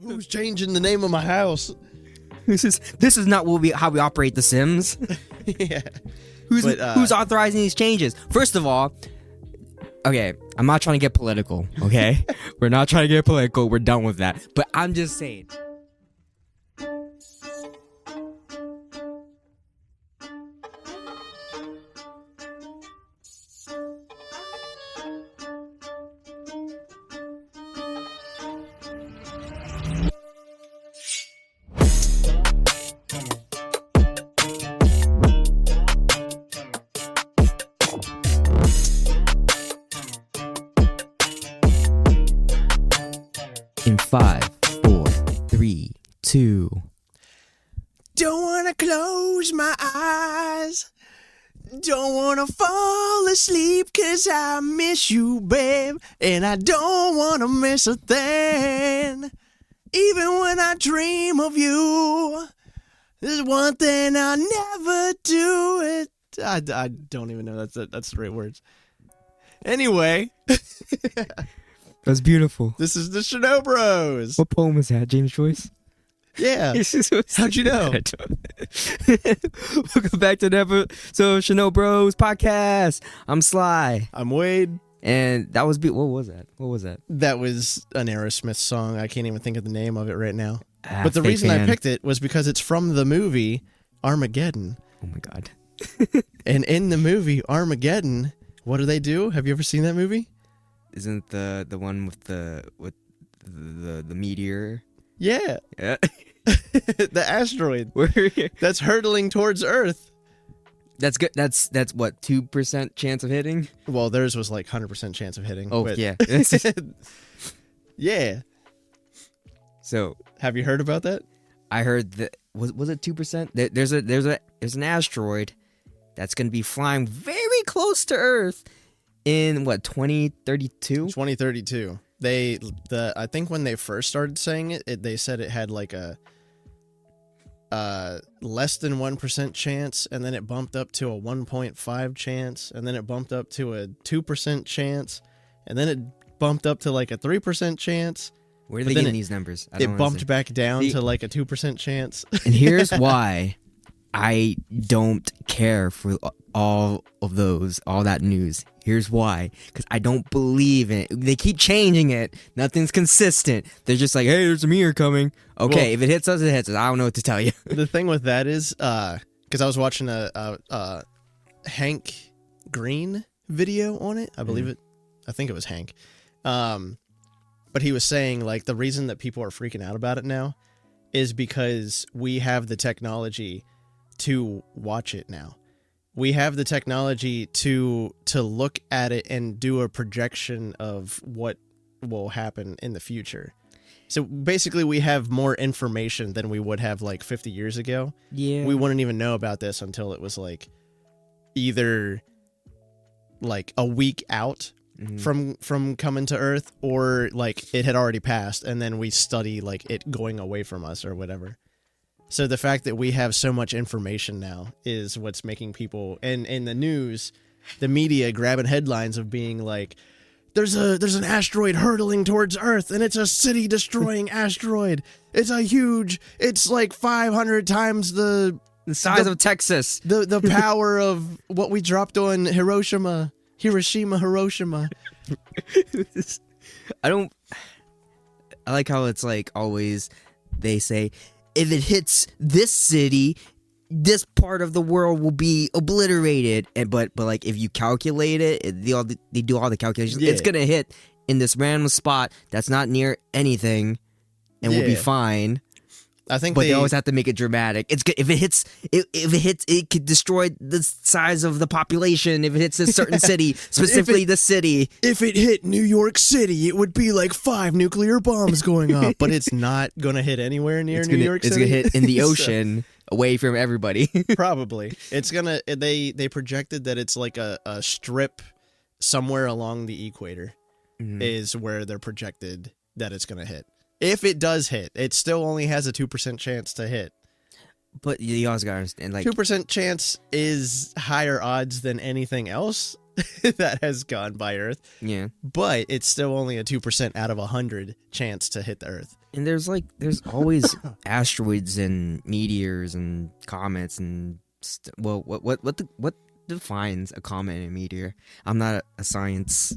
Who's changing the name of my house? This is not how we operate The Sims. Yeah. Who's authorizing these changes? First of all, okay, I'm not trying to get political, okay? We're not trying to get political. We're done with that. But I'm just saying. In 5, 4, 3, 2. Don't wanna close my eyes. Don't wanna fall asleep 'cause I miss you, babe. And I don't wanna miss a thing. Even when I dream of you, there's one thing I'll never do it. I don't even know that's the right words. Anyway. That's beautiful. This is the ShinoBroz. What poem is that? James Joyce? Yeah. How'd you know? Welcome back to the episode of ShinoBroz podcast. I'm Sly. I'm Wade. And that was what was that? What was that? That was an Aerosmith song. I can't even think of the name of it right now. But the fake reason fan. I picked it was because it's from the movie Armageddon. Oh my god. And in the movie Armageddon, what do they do? Have you ever seen that movie? Isn't the one with the meteor? Yeah. Yeah. The asteroid that's hurtling towards Earth. That's good. That's what, 2% chance of hitting? Well, theirs was like 100% chance of hitting. Oh, but yeah. Yeah. So, have you heard about that? I heard that was it 2%? There's an asteroid that's going to be flying very close to Earth in what, 2032? 2032. I think when they first started saying it, they said it had like a less than 1% chance, and then it bumped up to a 1.5 chance, and then it bumped up to a 2% chance, and then it bumped up to like a 3% chance. Where are they getting these numbers? It bumped back down to like a 2% chance. And here's why I don't care for all that news. Here's why. Because I don't believe in it. They keep changing it. Nothing's consistent. They're just like, hey, there's a meteor coming. Okay, well, if it hits us, it hits us. I don't know what to tell you. The thing with that is, because I was watching a Hank Green video on it. I think it was Hank. But he was saying, like, the reason that people are freaking out about it now is because we have the technology to watch it now. We have the technology to look at it and do a projection of what will happen in the future. So basically we have more information than we would have like 50 years ago. Yeah. We wouldn't even know about this until it was like either like a week out from coming to Earth, or like it had already passed and then we study like it going away from us or whatever. So the fact that we have so much information now is what's making people, and in the news, the media grabbing headlines of being like, there's an asteroid hurtling towards Earth and it's a city destroying asteroid. It's like 500 times the size of Texas. The power of what we dropped on Hiroshima. I like how it's like always they say, if it hits this city, this part of the world will be obliterated. But like if you calculate it, they do all the calculations. Yeah. It's gonna hit in this random spot that's not near anything, and we'll be fine. I think, but they always have to make it dramatic. It's good if it hits. It could destroy the size of the population. If it hits a certain city, specifically the city. If it hit New York City, it would be like 5 nuclear bombs going off. But it's not gonna hit anywhere near New York City. It's gonna hit in the ocean, away from everybody. Probably. It's gonna. They projected that it's like a strip somewhere along the equator is where they're projected that it's gonna hit. If it does hit, it still only has a 2% chance to hit. But you also gotta understand, like, 2% chance is higher odds than anything else. that has gone by Earth. Yeah. But it's still only a 2% out of 100 chance to hit the Earth. And there's always asteroids and meteors and comets and what defines a comet and a meteor? I'm not a science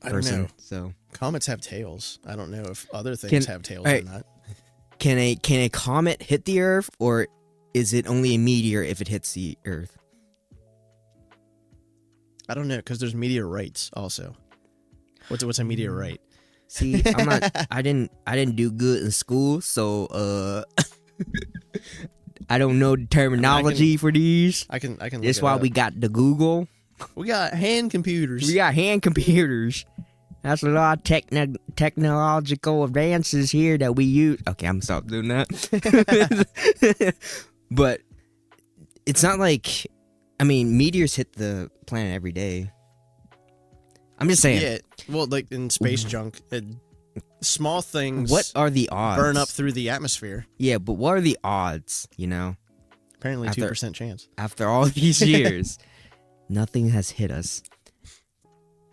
person, I don't know. so Comets have tails. I don't know if other things have tails or not. Can a comet hit the Earth, or is it only a meteor if it hits the Earth? I don't know, because there's meteorites also. What's a meteorite? See, I didn't do good in school, so I don't know the terminology for these. I can look That's it why up. we got the Google. We got hand computers. We got hand computers. That's a lot of technological advances here that we use. Okay, I'm stop doing that. But it's not like, I mean, meteors hit the planet every day. I'm just saying. Yeah, well, like in space junk, small things. What are the odds? Burn up through the atmosphere. Yeah, but what are the odds? You know, Apparently, 2% chance. after all these years, nothing has hit us.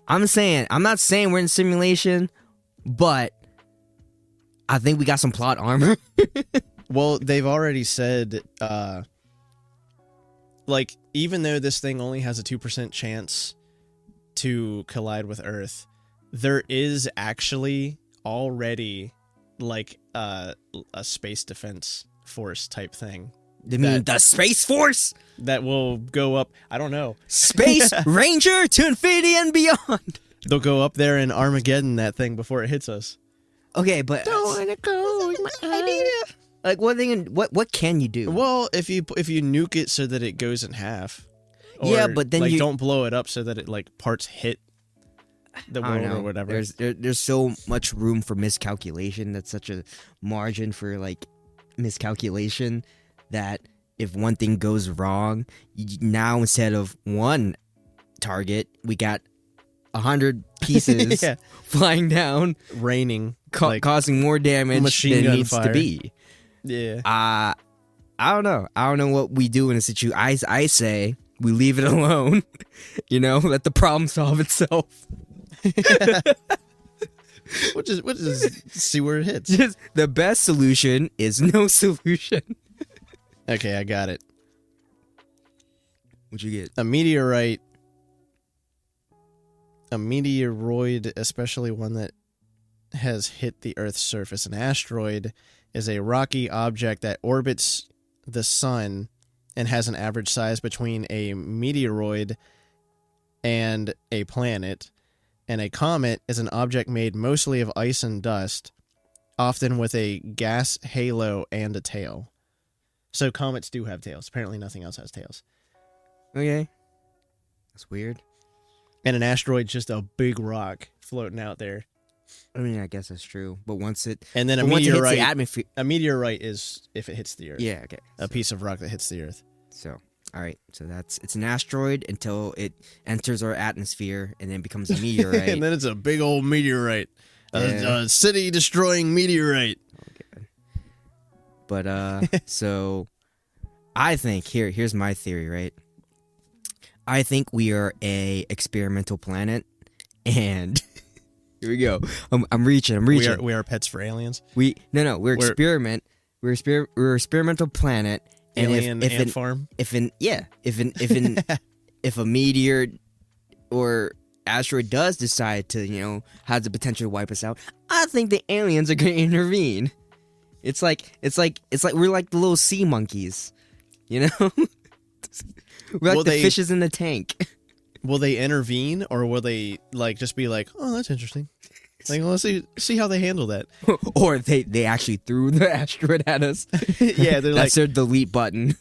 I'm not saying we're in simulation, but I think we got some plot armor. Well, they've already said, like, even though this thing only has a 2% chance to collide with Earth, there is actually already, like, a space defense force type thing. You mean the Space Force? That will go up, I don't know. Space Ranger to infinity and beyond. They'll go up there and Armageddon that thing before it hits us. Okay, but Don't wanna go with my idea. like what can you do? Well, if you nuke it so that it goes in half. Yeah, Or, but then like, you don't blow it up so that it like parts hit the I don't world know. or whatever. There's so much room for miscalculation. That's such a margin for like miscalculation that if one thing goes wrong, now instead of one target, we got 100 pieces Yeah. flying down, Raining, like, causing more damage machine than gun needs fire. to be. yeah. I don't know. I don't know what we do in a situation. I say we leave it alone. You know, let the problem solve itself. We'll just see where it hits. Just the best solution is no solution. Okay, I got it. What'd you get? A meteoroid, especially one that has hit the Earth's surface. An asteroid is a rocky object that orbits the sun and has an average size between a meteoroid and a planet. And a comet is an object made mostly of ice and dust, often with a gas halo and a tail. So comets do have tails. Apparently nothing else has tails. Okay. That's weird. And an asteroid's just a big rock floating out there. I mean, I guess that's true. But once it And then a once it hits the meteorite. atmosphere. A meteorite is if it hits the Earth. Yeah, okay. A piece of rock that hits the Earth. So, all right. So it's an asteroid until it enters our atmosphere and then becomes a meteorite. And then it's a big old meteorite. Yeah. A city-destroying meteorite. Okay. But so I think here's my theory, right? I think we are a experimental planet, and here we go. I'm reaching. We are pets for aliens. We're experimental planet, and Alien if ant farm. if a meteor or asteroid does decide to, you know, has the potential to wipe us out, I think the aliens are going to intervene. It's like we're like the little sea monkeys, you know? We're like the fishes in the tank. Will they intervene, or will they like just be like, "Oh, that's interesting"? Like, well, let's see how they handle that. Or they actually threw the asteroid at us. Yeah, they're that's their delete button.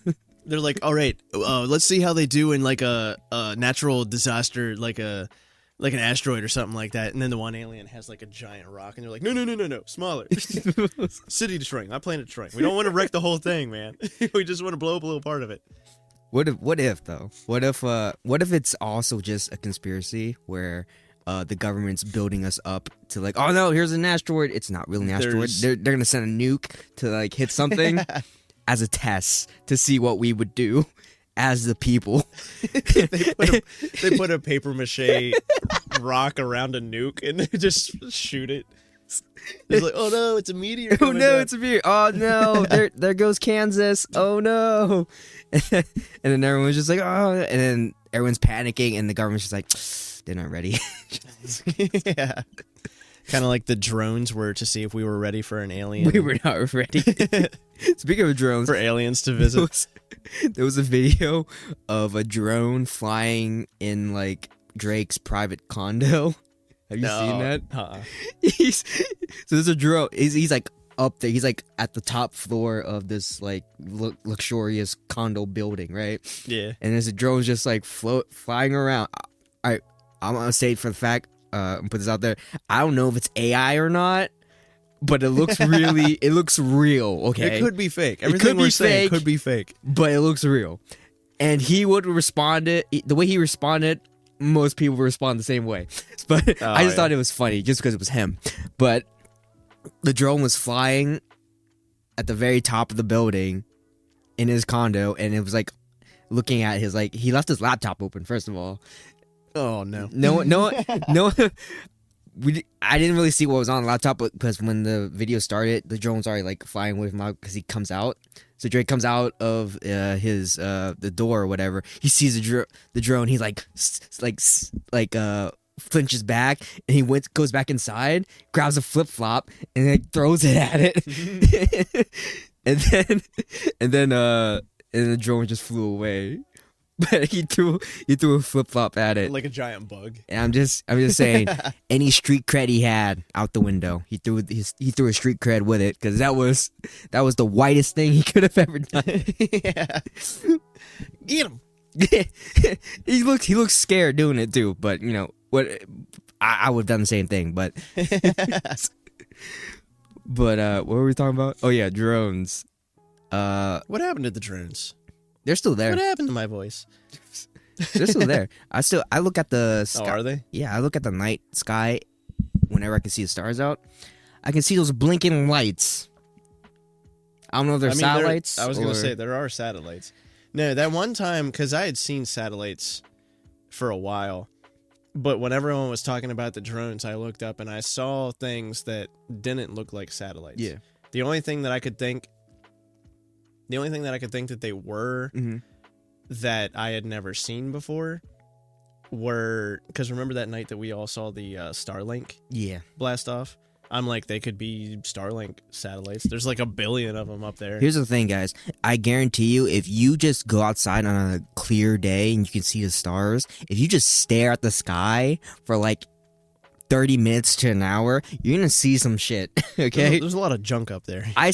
They're like, all right, let's see how they do in like a natural disaster, like an asteroid or something like that. And then the one alien has like a giant rock, and they're like, no, smaller. City destroying, not planet destroying. We don't want to wreck the whole thing, man. We just want to blow up a little part of it. What if though? What if it's also just a conspiracy where the government's building us up to like, oh no, here's an asteroid. It's not really an asteroid. They're gonna send a nuke to like hit something as a test to see what we would do, as the people. they put a paper mache rock around a nuke and they just shoot it. It's like, oh no, it's a meteor. Oh no, down. it's a meteor. Oh no, there goes Kansas. Oh no. And then everyone's just like, oh, and then everyone's panicking and the government's just like, they're not ready. Yeah. Kind of like the drones were to see if we were ready for an alien. We were not ready. Speaking of drones, for aliens to visit. There was a video of a drone flying in like Drake's private condo. Have you seen that? So there's a drone. He's like up there. He's like at the top floor of this like luxurious condo building, right? Yeah. And there's a drone just like flying around. All right, I'm gonna say it for the fact. Put this out there. I don't know if it's AI or not, but it looks it looks real. Okay, it could be fake. Everything we're saying could be fake, but it looks real. And he would respond it the way he responded. Most people respond the same way, but I just thought it was funny just because it was him. But the drone was flying at the very top of the building in his condo, and it was like looking at his like he left his laptop open. First of all, oh no, no. I didn't really see what was on the laptop because when the video started, the drone's already like flying with him out because he comes out. So Drake comes out of his the door or whatever. He sees the drone. He flinches back and he goes back inside, grabs a flip flop and like throws it at it, and then the drone just flew away. But he threw a flip flop at it like a giant bug. And I'm just saying, any street cred he had out the window. He threw a street cred with it because that was the whitest thing he could have ever done. Yeah. Get him. He looks scared doing it too. But you know what? I would have done the same thing. But what were we talking about? Oh yeah, drones. What happened to the drones? They're still there. What happened to my voice? They're still there. I look at the sky. Oh, are they? Yeah, I look at the night sky whenever I can see the stars out. I can see those blinking lights. I don't know if they're satellites. I was going to say, there are satellites. No, that one time, because I had seen satellites for a while, but when everyone was talking about the drones, I looked up and I saw things that didn't look like satellites. Yeah. The only thing that I could think that they were that I had never seen before were, because remember that night that we all saw the Starlink blast off? I'm like, they could be Starlink satellites. There's like 1 billion of them up there. Here's the thing, guys. I guarantee you, if you just go outside on a clear day and you can see the stars, if you just stare at the sky for like 30 minutes to an hour, you're gonna see some shit. Okay, there's a lot of junk up there. I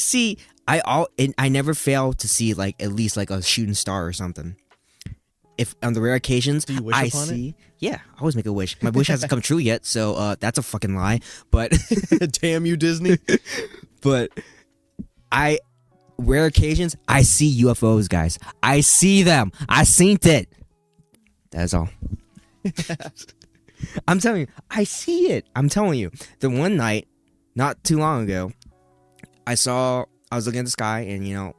never fail to see like at least like a shooting star or something. If on the rare occasions do you wish upon it? Yeah, I always make a wish. My wish hasn't come true yet, so that's a fucking lie. But damn you, Disney. But rare occasions I see UFOs, guys. I see them. I seen it. That's all. I'm telling you, I see it. I'm telling you. The one night, not too long ago, I was looking at the sky and, you know,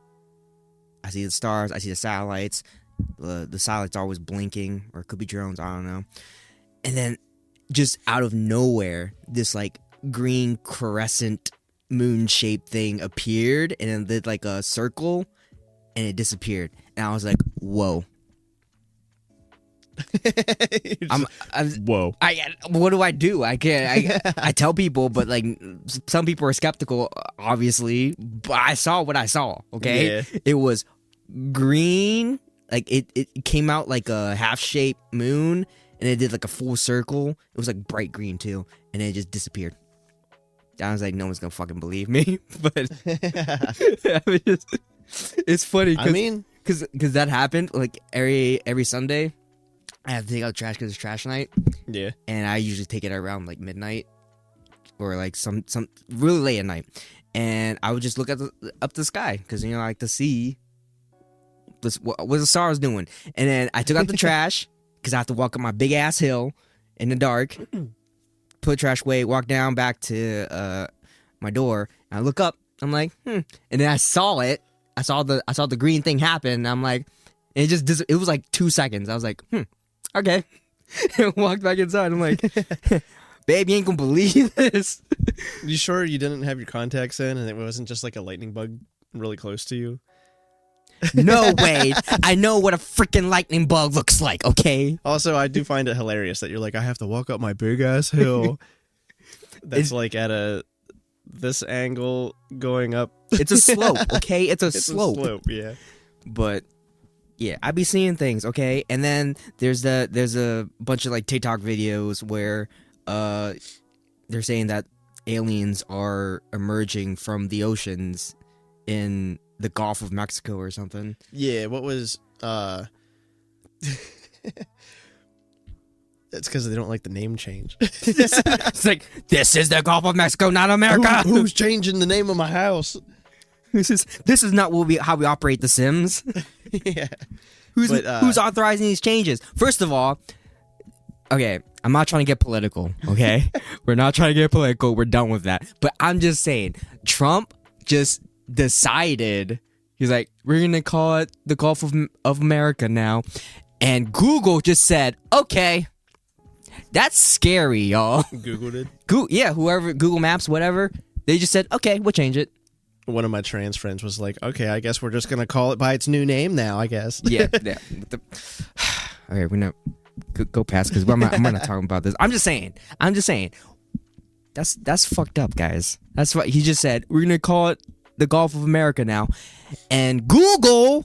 I see the stars, I see the satellites. The satellites are always blinking, or it could be drones, I don't know. And then, just out of nowhere, this, like, green crescent moon-shaped thing appeared, and it did, like, a circle, and it disappeared. And I was like, whoa. Whoa. What do I do? I can't. I tell people, but like some people are skeptical, obviously. But I saw what I saw. Okay, yeah. It was green. Like it came out like a half-shaped moon, and it did like a full circle. It was like bright green too, and then it just disappeared. I was like, no one's gonna fucking believe me, but it's funny. Because that happened like every Sunday. I have to take out trash because it's trash night. Yeah. And I usually take it around like midnight or like some really late at night. And I would just look at up the sky because, you know, I like to see what the stars doing. And then I took out the trash because I have to walk up my big ass hill in the dark, put trash away, walk down back to my door. And I look up. I'm like, And then I saw it. I saw the green thing happen. And I'm like, And it was like 2 seconds. I was like, okay. And walked back inside. I'm like, babe, you ain't gonna believe this. You sure you didn't have your contacts in and it wasn't just like a lightning bug really close to you? No way. I know what a freaking lightning bug looks like, okay? Also, I do find it hilarious that you're like, I have to walk up my big ass hill that's like at this angle going up. It's a slope, okay? It's a slope. A slope, yeah. But yeah, I be seeing things, okay? And then there's a bunch of like TikTok videos where they're saying that aliens are emerging from the oceans in the Gulf of Mexico or something. Yeah, what was it's because they don't like the name change. It's like, this is the Gulf of Mexico, not America. Who's changing the name of my house? This is not how we operate The Sims. Yeah. Who's authorizing these changes? First of all, okay, I'm not trying to get political, okay? We're not trying to get political. We're done with that. But I'm just saying, Trump just decided, he's like, we're going to call it the Gulf of America now. And Google just said, okay, that's scary, y'all. Google did? Whoever, Google Maps, whatever, they just said, okay, we'll change it. One of my trans friends was like, okay, I guess we're just going to call it by its new name now, I guess. Yeah. Okay, we know. Go past, because I'm not talking about this. I'm just saying. That's fucked up, guys. That's what he just said. We're going to call it the Gulf of America now. And Google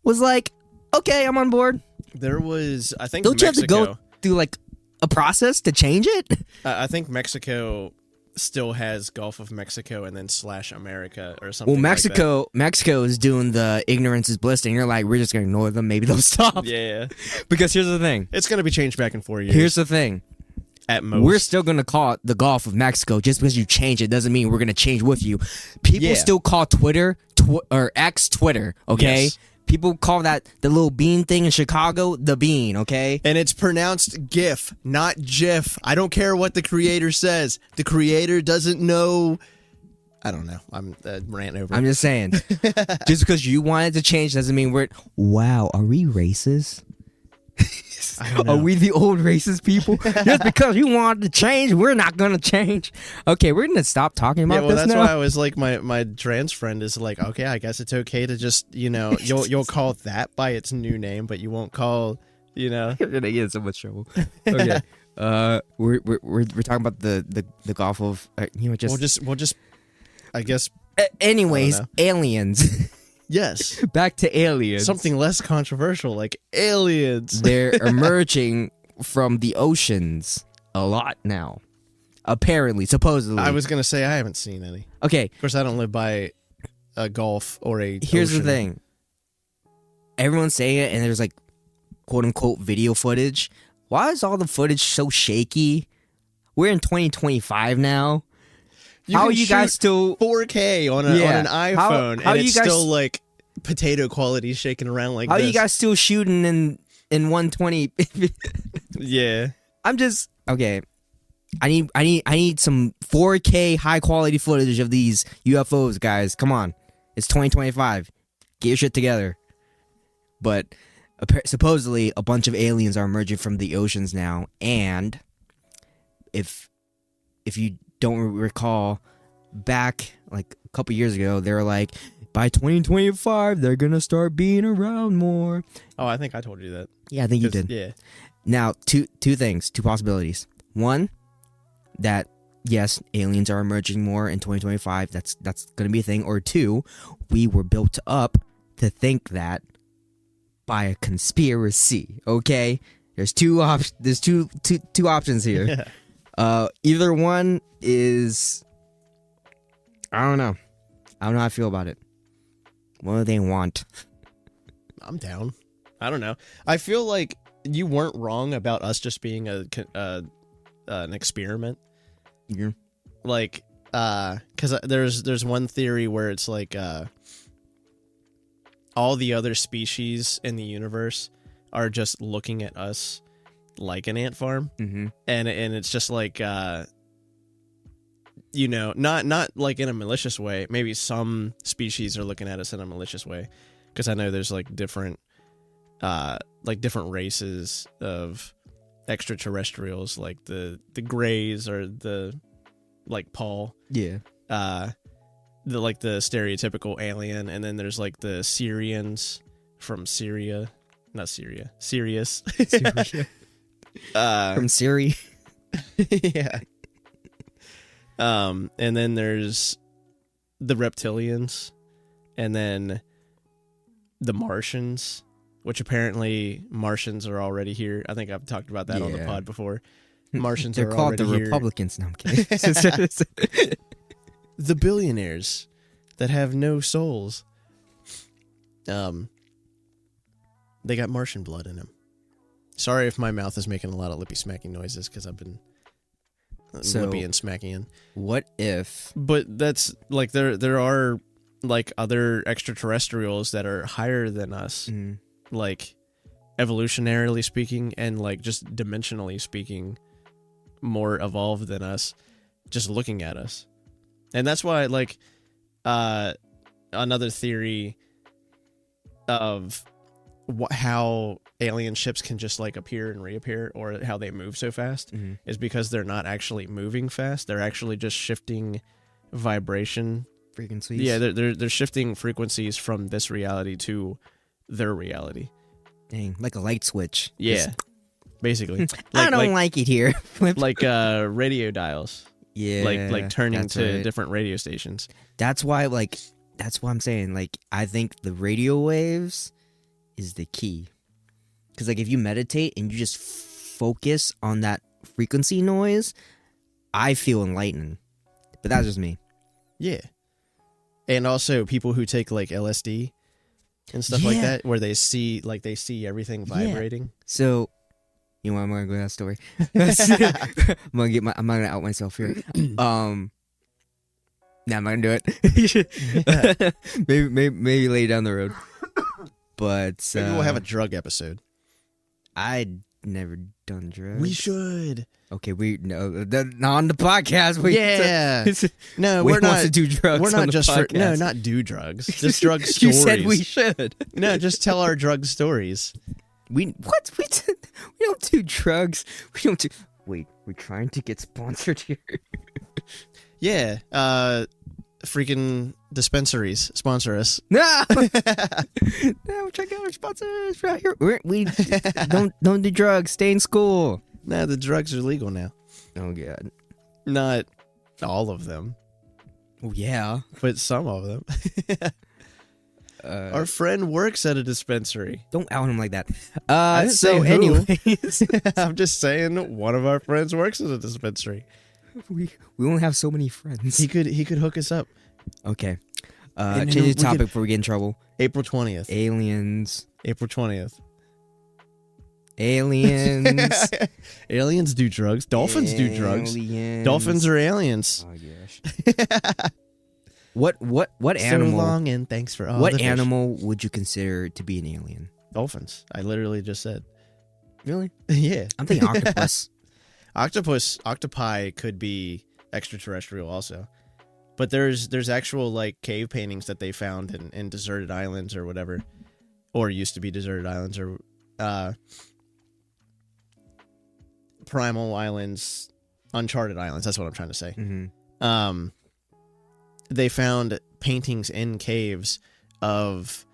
was like, okay, I'm on board. There was, I think, Don't Mexico, you have to go through like a process to change it? I think Mexico still has Gulf of Mexico and then / America or something. Well, like that. Mexico is doing the ignorance is bliss thing. You're like, we're just gonna ignore them. Maybe they'll stop. Yeah. Because here's the thing. It's gonna be changed back in 4 years. Here's the thing. At most, we're still gonna call it the Gulf of Mexico. Just because you change it doesn't mean we're gonna change with you. People still call Twitter or X Twitter. Okay. Yes. People call that the little bean thing in Chicago the bean, okay? And it's pronounced GIF, not GIF. I don't care what the creator says. The creator doesn't know. I don't know. I'm ranting over. I'm just saying. Just because you wanted to change doesn't mean we're... Wow, are we racist? Are we the old racist people? Just because you wanted to change, we're not going to change. Okay, we're going to stop talking about this that's now. why I was like, my trans friend is like, okay, I guess it's okay to just, you'll call that by its new name, but you won't call, You're going to get in so much trouble. Okay. We're talking about the Gulf of... just... We'll just, I guess... Anyways, aliens... Yes. Back to aliens. Something less controversial, like aliens. They're emerging from the oceans a lot now. Apparently, supposedly. I was going to say I haven't seen any. Okay. Of course, I don't live by a gulf or a Here's ocean. the thing. Everyone's saying it, and there's like, quote-unquote, video footage. Why is all the footage so shaky? We're in 2025 now. How are you guys still 4K on an iPhone and it's still like potato quality shaking around like this? How are you guys this? still shooting in 120? Yeah. I'm just okay. I need some 4K high quality footage of these UFOs, guys. Come on. It's 2025. Get your shit together. But supposedly a bunch of aliens are emerging from the oceans now, and if you don't recall, back like a couple years ago, they were like, by 2025, they're gonna start being around more. Oh, I think I told you that. Yeah, I think you did. Yeah. Now, two possibilities. One, that yes, aliens are emerging more in 2025. That's gonna be a thing. Or two, we were built up to think that by a conspiracy. Okay, there's two options here. Yeah. Either one is, I don't know how I feel about it. What do they want? I'm down. I don't know. I feel like you weren't wrong about us just being an experiment. Yeah. Like, because there's one theory where it's like all the other species in the universe are just looking at us like an ant farm, mm-hmm. and it's just like not like in a malicious way. Maybe some species are looking at us in a malicious way, because I know there's like different like different races of extraterrestrials, like the Greys or the like Paul. Yeah. The like the stereotypical alien, and then there's like the Syrians from Syria, not Syria, Sirius. From Siri. Yeah. And then there's the reptilians, and then the Martians, which apparently Martians are already here. I think I've talked about that on the pod before. Martians They're are called already the here. Republicans. No, I'm kidding. The billionaires that have no souls. They got Martian blood in them. Sorry if my mouth is making a lot of lippy smacking noises because I've been lippy and smacking. What if? But that's like there are like other extraterrestrials that are higher than us, like evolutionarily speaking, and like just dimensionally speaking, more evolved than us. Just looking at us, and that's why like another theory of how alien ships can just like appear and reappear, or how they move so fast, is because they're not actually moving fast. They're actually just shifting vibration Frequencies. Yeah, they're shifting frequencies from this reality to their reality. Dang, like a light switch. Yeah, basically. I don't like it here. Like radio dials. Yeah, like turning to right. different radio stations. That's why I'm saying, like, I think the radio waves is the key. Because, like, if you meditate and you just focus on that frequency noise, I feel enlightened. But that's just me. Yeah. And also people who take, like, LSD and stuff like that, where they see everything vibrating. Yeah. So, you know what, I'm going to go to that story. I'm going to out myself here. Nah, I'm not gonna do it. maybe later down the road. But maybe we'll have a drug episode. I'd never done drugs. We should. Okay, not on the podcast. No, we we're not to do drugs. We're not just podcast. not do drugs. Just drug stories. You said we should. No, just tell our drug stories. We don't do drugs. We don't do. Wait, we're trying to get sponsored here. Yeah, freaking dispensaries sponsor us. No, check out our sponsors right here. We don't do drugs. Stay in school. No, the drugs are legal now. Oh god, not all of them. Oh yeah, but some of them. Our friend works at a dispensary. Don't out him like that. So anyways, I'm just saying one of our friends works at a dispensary. We only have so many friends. He could hook us up. Okay. Change the topic before we get in trouble. April 20th. Aliens. April 20th. Aliens. Aliens do drugs. Dolphins do drugs. Dolphins are aliens. Oh gosh. What animal? So long and thanks for all What the fish. animal would you consider to be an alien? Dolphins. I literally just said. Really? Yeah. I'm thinking octopus. Octopi could be extraterrestrial also. But there's actual like cave paintings that they found in deserted islands or whatever, or used to be deserted islands, or primal islands, uncharted islands. That's what I'm trying to say. Mm-hmm. They found paintings in caves of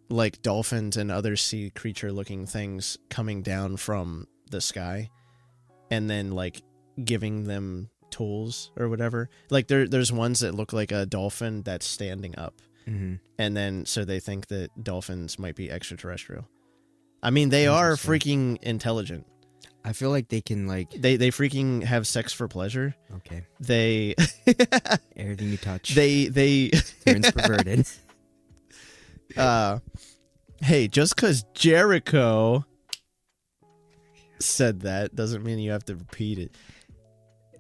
like dolphins and other sea creature looking things coming down from the sky, and then like giving them tools or whatever. Like there's ones that look like a dolphin that's standing up, and then so they think that dolphins might be extraterrestrial. I mean, they are freaking intelligent. I feel like they can like they freaking have sex for pleasure. Okay. They everything you touch. They turns perverted. Hey, just because Jericho said that doesn't mean you have to repeat it.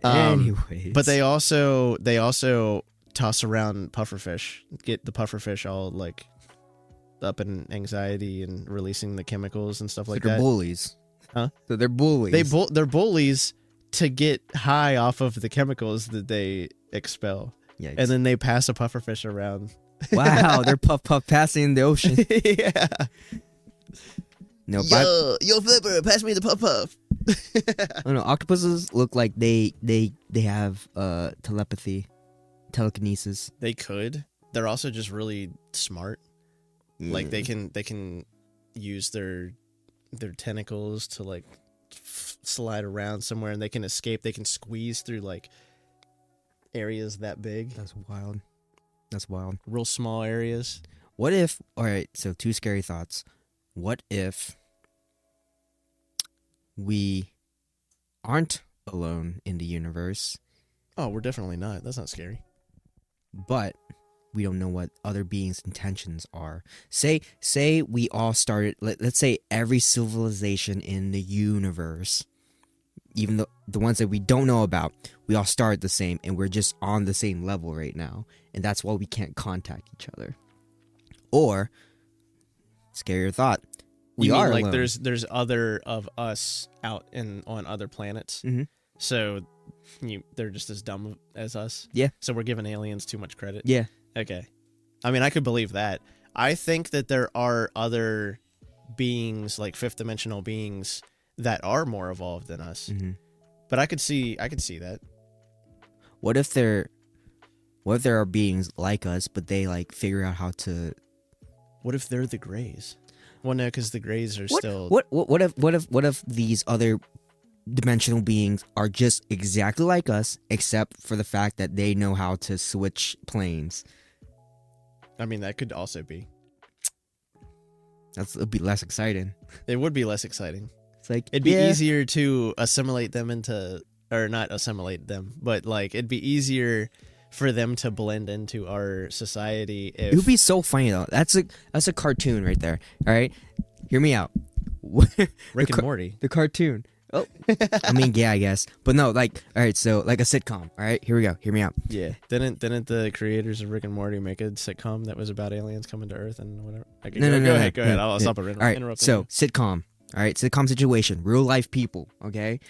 Anyways, but they also toss around pufferfish, get the pufferfish all like up in anxiety and releasing the chemicals and stuff like they're that. Bullies, huh? So they're bullies. They're bullies to get high off of the chemicals that they expel. Yikes. And then they pass a pufferfish around. Wow, they're puff passing in the ocean. Yeah. No, yo, Flipper, pass me the puff puff. I don't know. Octopuses look like they have telekinesis. They could. They're also just really smart. Like they can use their tentacles to like slide around somewhere, and they can escape. They can squeeze through like areas that big. That's wild. That's wild. Real small areas. What if? All right. So 2 scary thoughts. What if we aren't alone in the universe? Oh, we're definitely not. That's not scary. But we don't know what other beings' intentions are. Say we all started. Let's say every civilization in the universe, even the ones that we don't know about, we all start the same, and we're just on the same level right now, and that's why we can't contact each other. Or, scarier thought, we you are mean, like alone. there's other of us out on other planets. Mhm. So they're just as dumb as us. Yeah. So we're giving aliens too much credit. Yeah. Okay. I mean, I could believe that. I think that there are other beings, like fifth dimensional beings, that are more evolved than us. Mm-hmm. But I could see that. What if there are beings like us, but they like figure out how to? What if they're the Greys? Well, no, because the Greys are still. What if these other dimensional beings are just exactly like us, except for the fact that they know how to switch planes? I mean, that could also be. It'd be less exciting. It would be less exciting. It's like it'd be easier to assimilate them into, or not assimilate them, but like it'd be easier for them to blend into our society. If... It would be so funny though. That's a cartoon right there. All right, hear me out. Rick and Morty, the cartoon. Oh, I mean, yeah, I guess, but no, like, all right, so like a sitcom. All right, here we go. Hear me out. Yeah, didn't the creators of Rick and Morty make a sitcom that was about aliens coming to Earth and whatever? No, go ahead. I'll stop interrupting. All right, so sitcom. All right, sitcom situation, real life people. Okay.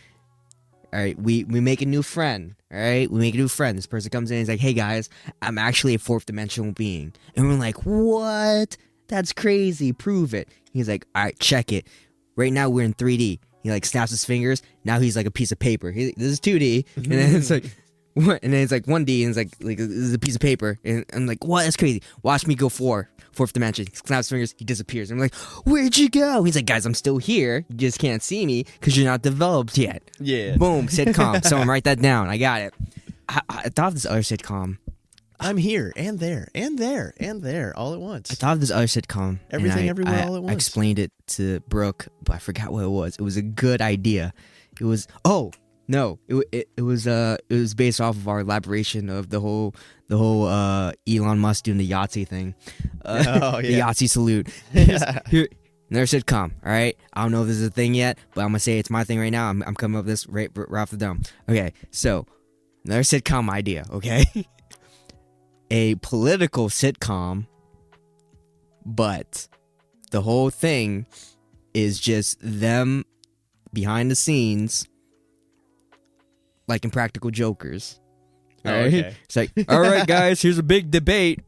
All right, we make a new friend. All right, we make a new friend. This person comes in and he's like, "Hey guys, I'm actually a 4th dimensional being," and we're like, "What? That's crazy. Prove it." He's like, "All right, check it. Right now we're in 3D." He like snaps his fingers. Now he's like a piece of paper. This is 2D, and then it's like, what? And then it's like 1D, and it's like this is a piece of paper. And I'm like, what? That's crazy. Watch me go 4th dimension. He snaps his fingers. He disappears. I'm like, where'd you go? He's like, guys, I'm still here. You just can't see me because you're not developed yet. Yeah. Boom. Sitcom. Someone write that down. I got it. I thought of this other sitcom. I'm here and there and there and there all at once. I thought of this other sitcom. Everything everywhere all at once. I explained it to Brooke, but I forgot what it was. It was a good idea. It was it was based off of our elaboration of the whole Elon Musk doing the Yahtzee thing. The Yahtzee salute. Here, another sitcom. All right, I don't know if this is a thing yet, but I'm gonna say it's my thing right now. I'm coming up with this right off the dome. Okay, so another sitcom idea. Okay. A political sitcom, but the whole thing is just them behind the scenes, like in Practical Jokers. All right? Okay. It's like, all right, guys, here's a big debate.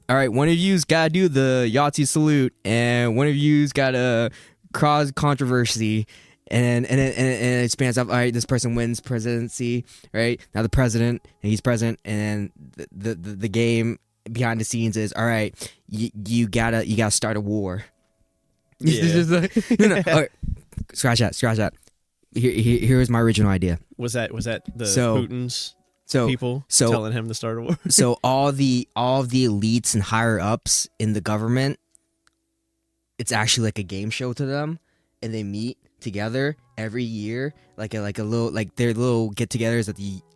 All right, one of you's got to do the Yahtzee salute, and one of you's got to cause controversy. And it spans off. All right, this person wins presidency. Right now, the president, and he's president, and the game behind the scenes is, all right, you gotta start a war. Yeah. No. All right, scratch that. Here's my original idea. Was that the Putin's people telling him to start a war? So all the elites and higher ups in the government, it's actually like a game show to them, and they meet together every year, like a little, like their little get-togethers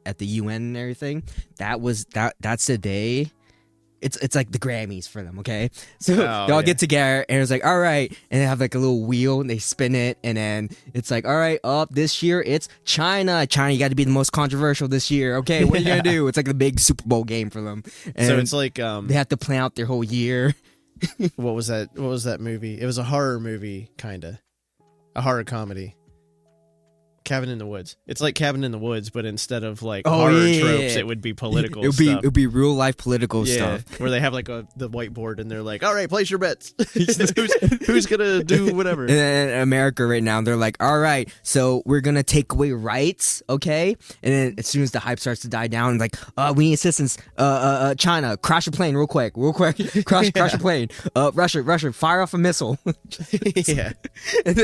at the UN and everything. That's the day. It's like the Grammys for them, okay? So they all get together, and it's like, all right, and they have like a little wheel, and they spin it, and then it's like, all right, this year it's China. You got to be the most controversial this year, okay? What are you gonna do? It's like the big Super Bowl game for them. And so it's like they have to plan out their whole year. What was that movie? It was a horror movie, kinda. A horror comedy. Cabin in the Woods. It's like Cabin in the Woods, but instead of like Oh, horror yeah, tropes, yeah. it would be political It would be stuff. it would be real life political Yeah, stuff. where they have like the whiteboard and they're like, all right, place your bets. who's gonna do whatever? And then in America right now, they're like, all right, so we're gonna take away rights, okay? And then as soon as the hype starts to die down, like, we need assistance. China, crash a plane real quick, crash a plane. Russia, fire off a missile. Yeah. and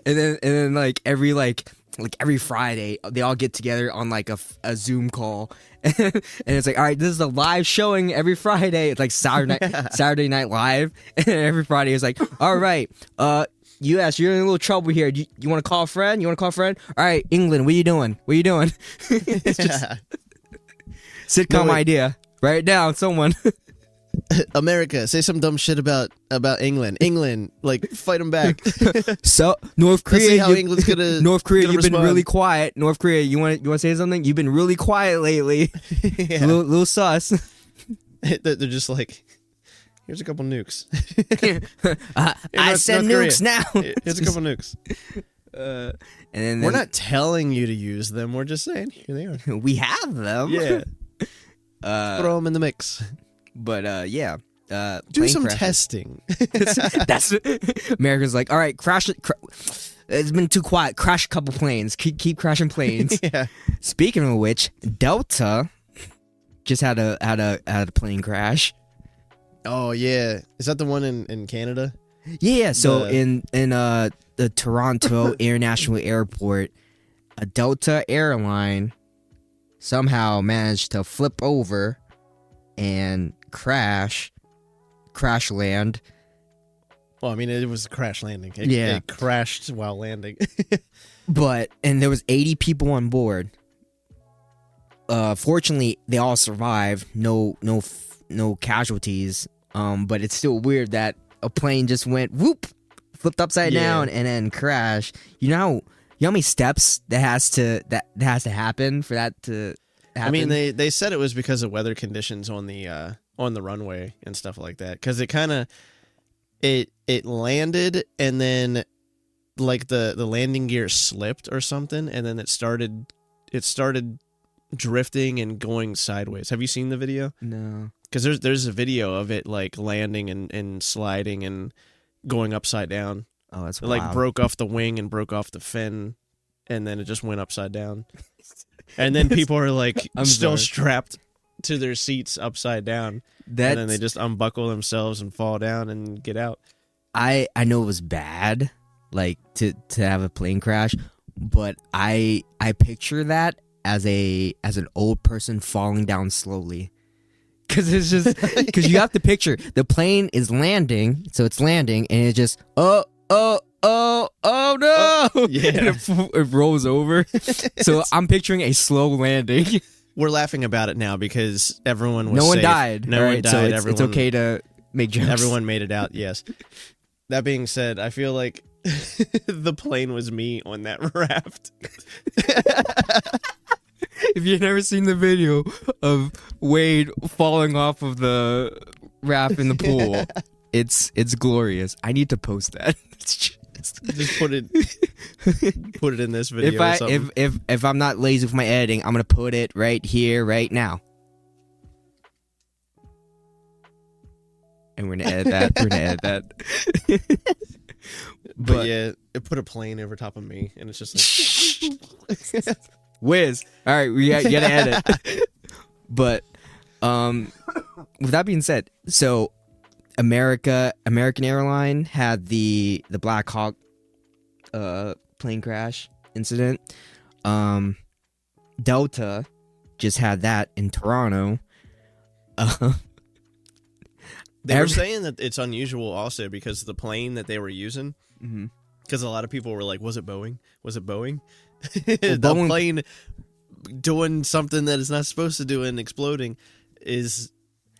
then like every Friday they all get together on like a Zoom call and it's like, all right, this is a live showing every Friday. It's like Saturday Night Live, and every Friday it's like, all right, US, you're in a little trouble here. You want to call a friend? All right, England, what are you doing? It's just sitcom idea. Write it down, someone. America, say some dumb shit about England, like fight them back. So North Let's see Korea, how England's gonna you've been respond. really quiet. North Korea, you want to say something? You've been really quiet lately. Yeah. Little sus. They're just like, here's a couple nukes. I said North nukes Korea. now. Here's a couple nukes. And then We're not telling you to use them. We're just saying here they are. we have them. Yeah. Throw them in the mix. But yeah. Do plane some crashes. testing. That's America's like, all right, crash it. It's been too quiet. Crash a couple planes. Keep crashing planes. Yeah. Speaking of which, Delta just had a plane crash. Oh yeah. Is that the one in Canada? Yeah. So The- in the Toronto International Airport, a Delta airline somehow managed to flip over and crash land. Well, I mean, it was a crash landing. It crashed while landing. And there was 80 people on board. Fortunately, they all survived. No casualties. But it's still weird that a plane just went whoop, flipped upside down, and then crashed. You know how many steps that has to happen for that to happen? I mean, they said it was because of weather conditions on the runway and stuff like that. Because it kind of it landed and then like the landing gear slipped or something, and then it started drifting and going sideways. Have you seen the video? No. Because there's a video of it like landing and sliding and going upside down. Oh, that's It like wild. broke off the wing and broke off the fin, and then it just went upside down. And then people are like I'm still sorry. strapped to their seats upside down, and then they just unbuckle themselves and fall down and get out. I know it was bad, like to have a plane crash, but I picture that as an old person falling down slowly. Cause it's just because you have to picture the plane is landing, so it's landing, and it just oh no, Yeah. and it rolls over. So I'm picturing a slow landing. We're laughing about it now because everyone was No one safe. died. No one right? died. So it's everyone, okay to make jokes. Everyone made it out. Yes. That being said, I feel like the plane was me on that raft. If you've never seen the video of Wade falling off of the raft in the pool, it's glorious. I need to post that. Just put it in this video. Or something. If I'm not lazy with my editing, I'm gonna put it right here, right now. And we're gonna edit that. But yeah, it put a plane over top of me, and it's just like Whiz. All right, you gotta edit. But with that being said, so American Airline had the Black Hawk plane crash incident. Delta just had that in Toronto. They were saying that it's unusual also because the plane that they were using. Mm-hmm. Because a lot of people were like, "Was it Boeing? Was it Boeing?" Well, The Boeing- plane doing something that it's not supposed to do and exploding is,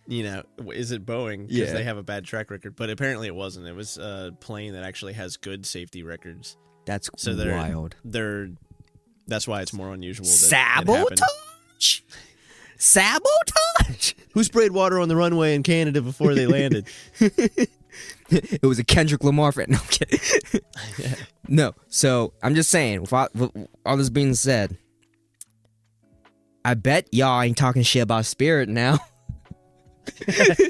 is it Boeing? Because Yeah. they have a bad track record. But apparently it wasn't. It was a plane that actually has good safety records. That's So they're wild. That's why it's more unusual. That it happened. Sabotage. Who sprayed water on the runway in Canada before they landed? It was a Kendrick Lamar fan. No, I'm kidding. Yeah. No, so I'm just saying, with all this being said, I bet y'all ain't talking shit about Spirit now.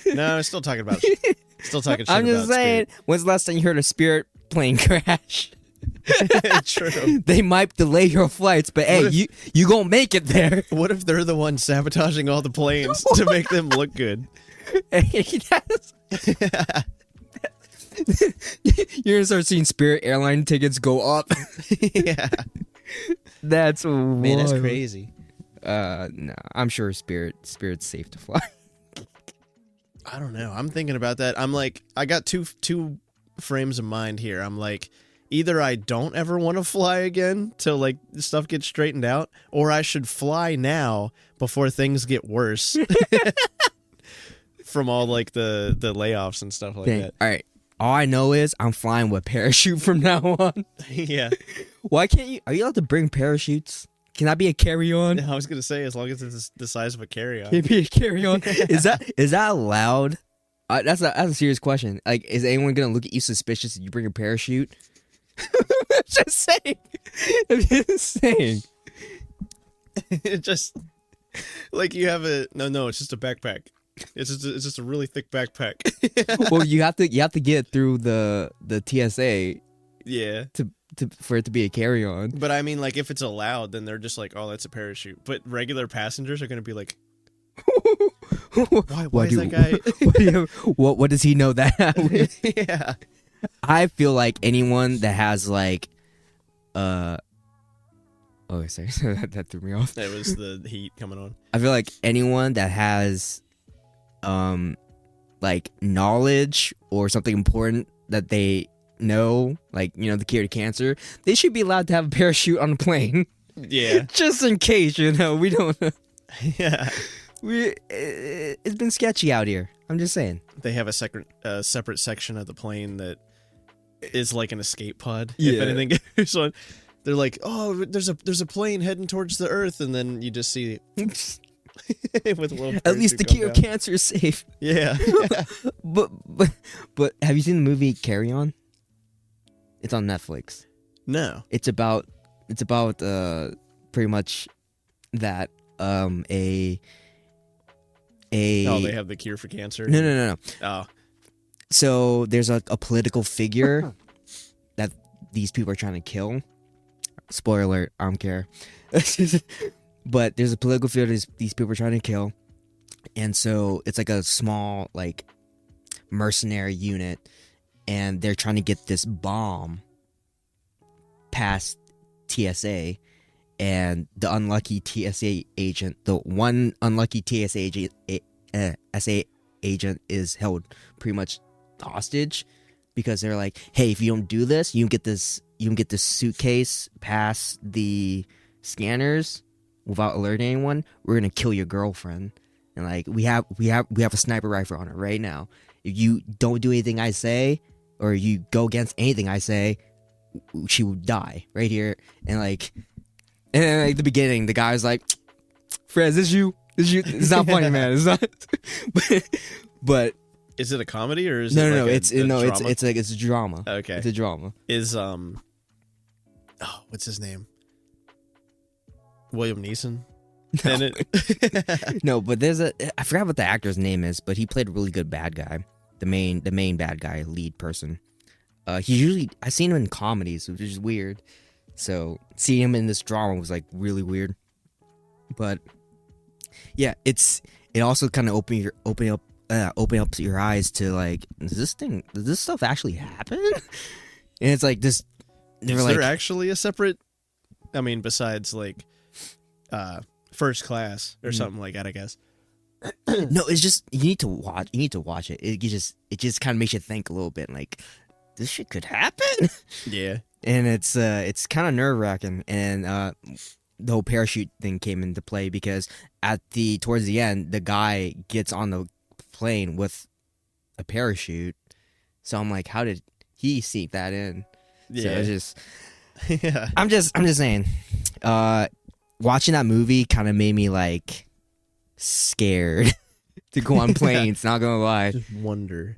No, I'm still talking about Still talking shit I'm just about saying, Spirit. when's the last time you heard a Spirit plane crash? True. They might delay your flights, but hey, you gonna make it there. What if they're the ones sabotaging all the planes to make them look good? You're gonna start seeing Spirit airline tickets go up. Yeah. That's Man, that's wild. crazy. No, I'm sure Spirit's safe to fly. I don't know. I'm thinking about that. I'm like, I got two frames of mind here. I'm like, either I don't ever want to fly again till like stuff gets straightened out, or I should fly now before things get worse from all like the layoffs and stuff like that. All right. All I know is I'm flying with parachute from now on. Yeah. Why can't you? Are you allowed to bring parachutes? Can that be a carry-on? I was gonna say, as long as it's the size of a carry-on. Can it be a carry-on? Is that allowed? That's a serious question. Like, is anyone gonna look at you suspicious if you bring a parachute? Just saying. I'm just saying. It just like you have no. It's just a backpack. It's just a really thick backpack. Well, you have to get through the TSA. Yeah. For it to be a carry-on. But I mean, like, if it's allowed, then they're just like, oh, that's a parachute. But regular passengers are going to be like, why is that guy? What does he know that? Yeah. I feel like anyone that has like, oh, sorry, that threw me off. That was the heat coming on. I feel like anyone that has, like knowledge or something important that they know, like, you know, the cure to cancer, they should be allowed to have a parachute on the plane. Yeah. Just in case, you know, we don't. Yeah. It's been sketchy out here. I'm just saying. They have a separate section of the plane that is like an escape pod. Yeah. If anything goes on, they're like, oh, there's a plane heading towards the Earth, and then you just see with a little. At least the cure of cancer is safe. Yeah. But have you seen the movie Carry On? It's on Netflix. No. It's about pretty much that oh, they have the cure for cancer. No. Oh. So there's a political figure that these people are trying to kill. Spoiler alert, I don't care. But there's a political figure these people are trying to kill. And so it's like a small, like, mercenary unit. And they're trying to get this bomb past TSA. And the unlucky TSA agent, the one unlucky TSA agent is held pretty much hostage because they're like, hey, if you don't do this, you can get this suitcase past the scanners without alerting anyone. We're gonna kill your girlfriend, and like we have a sniper rifle on her right now. If you don't do anything I say, or you go against anything I say, she will die right here. And like the beginning, the guy's like, Fred, is this you? It's not funny, man. It's not. but is it a comedy or is no, it no, like it's a drama. Okay, it's a drama. Is what's his name? William Neeson. No. In it? No, but I forgot what the actor's name is, but he played a really good bad guy. The main bad guy, lead person. He's usually, I've seen him in comedies, which is weird. So seeing him in this drama was like really weird. But yeah, it also kind of open up your eyes to like, does this stuff actually happen? And it's like this. Is there actually a separate? I mean, besides like, first class or something like that, I guess. No, it's just you need to watch it. It just kind of makes you think a little bit. Like, this shit could happen. Yeah, and it's kind of nerve wracking. And the whole parachute thing came into play because towards the end, the guy gets on the plane with a parachute. So I'm like, how did he sneak that in? Yeah, so it's just. Yeah. I'm just saying. Watching that movie kind of made me like scared to go on planes. Not gonna lie. Just wonder.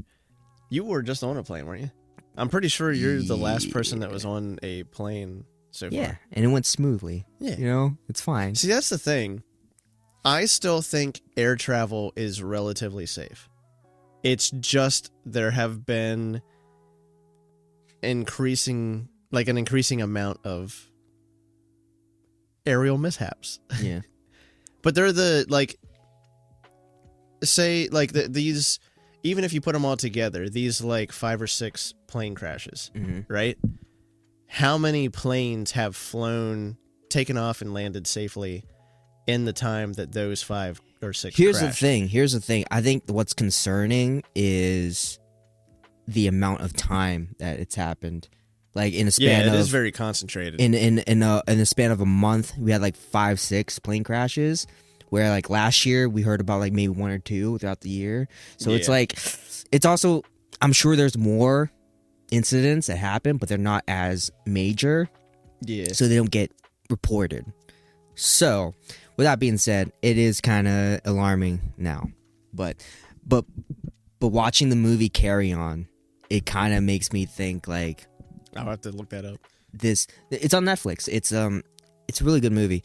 You were just on a plane, weren't you? I'm pretty sure you're the last person that was on a plane so far. Yeah, and it went smoothly. Yeah. You know, it's fine. See, that's the thing. I still think air travel is relatively safe. It's just there have been an increasing amount of aerial mishaps. Yeah. But they're these, even if you put them all together, these like 5 or 6 plane crashes, right? How many planes have taken off and landed safely in the time that those 5 or 6 Here's crashed? the thing. I think what's concerning is the amount of time that it's happened. Like in a span it of, is very concentrated. in the span of a month, we had like 5, 6 plane crashes. Where like last year we heard about like maybe 1 or 2 throughout the year. So it's like, it's also, I'm sure there's more incidents that happen, but they're not as major. Yeah. So they don't get reported. So with that being said, it is kind of alarming now. But watching the movie Carry On, it kind of makes me think like, I'll have to look that up. It's on Netflix. It's a really good movie.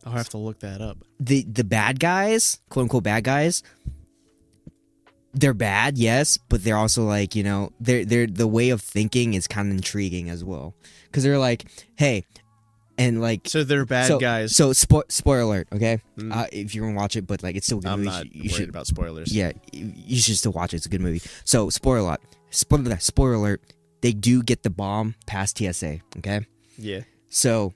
I'll have to look that up. The bad guys, quote unquote bad guys, they're bad, yes, but they're also like, you know, they're the way of thinking is kind of intriguing as well, because they're like, hey, and like, so they're bad guys. So spoiler alert, okay? If you're gonna watch it, but like it's still a good movie. I'm not worried about spoilers. Yeah, you should still watch it. It's a good movie. So spoiler alert, they do get the bomb past TSA, okay? Yeah. So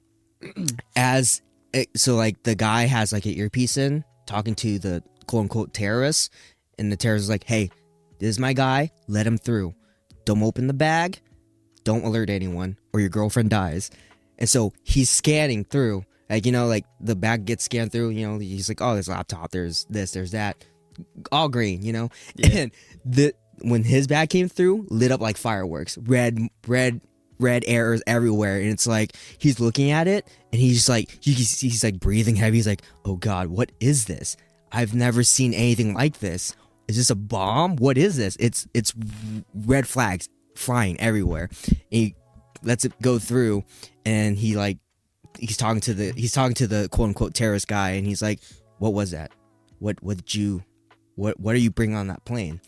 like the guy has like an earpiece in talking to the quote unquote terrorists, and the terrorist is like, hey, this is my guy, let him through, don't open the bag, don't alert anyone or your girlfriend dies. And so he's scanning through, like, you know, like the bag gets scanned through, you know, he's like, oh, there's a laptop, there's this, there's that, all green, you know. And when his bag came through, lit up like fireworks, red arrows everywhere, and it's like he's looking at it and he's like he's like breathing heavy. He's like, oh god, what is this? I've never seen anything like this. Is this a bomb? What is this? It's red flags flying everywhere. And he lets it go through, and he's talking to the quote unquote terrorist guy, and he's like, what was that? What are you bringing on that plane?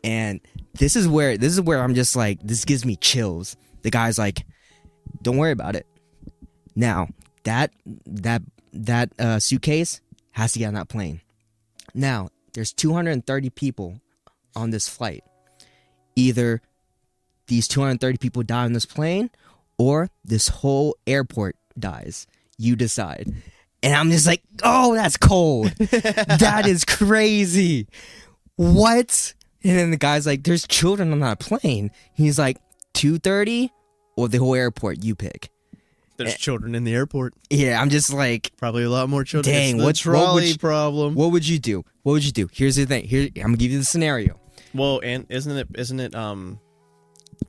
And this is where I'm just like, this gives me chills. The guy's like, don't worry about it. Now, that suitcase has to get on that plane. Now, there's 230 people on this flight. Either these 230 people die on this plane, or this whole airport dies. You decide. And I'm just like, oh, that's cold. That is crazy. What? And then the guy's like, there's children on that plane. He's like, 230 or the whole airport, you pick. There's children in the airport. Yeah, I'm just like, probably a lot more children. Dang, what's trolley problem? What would you do? Here's the thing. Here, I'm gonna give you the scenario. Well, and isn't it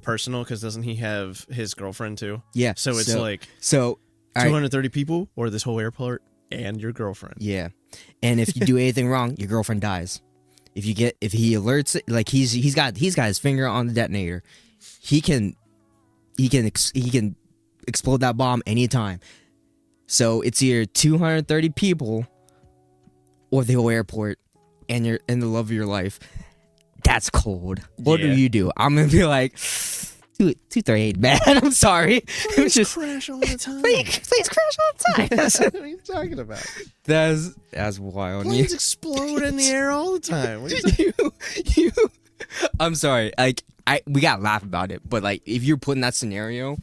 personal, because doesn't he have his girlfriend too? Yeah. So it's like 230 people or this whole airport and your girlfriend. Yeah. And if you do anything wrong, your girlfriend dies. If he alerts it, like he's got his finger on the detonator. He can explode that bomb anytime. So it's either 230 people or the whole airport and the love of your life. That's cold. What do you do? I'm gonna be like, 238, man. I'm sorry. Please just crash all the time. Please crash all the time. What are you talking about? That's wild. Planes explode in the air all the time. What are you I'm sorry. Like we gotta laugh about it, but like if you're put in that scenario,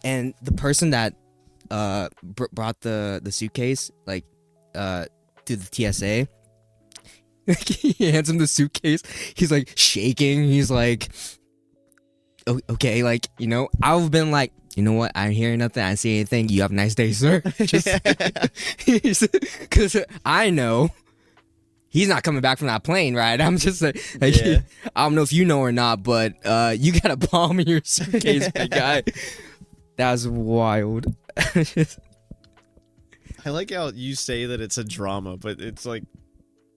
and the person that brought the suitcase like to the TSA, he hands him the suitcase. He's like shaking. He's like, okay, like, you know, I've been like, you know what? I didn't hear nothing. I didn't see anything. You have a nice day, sir. Because I know he's not coming back from that plane, right? I'm just like yeah. I don't know if you know or not, but you got a bomb in your suitcase, my guy. That's wild. I like how you say that it's a drama, but it's like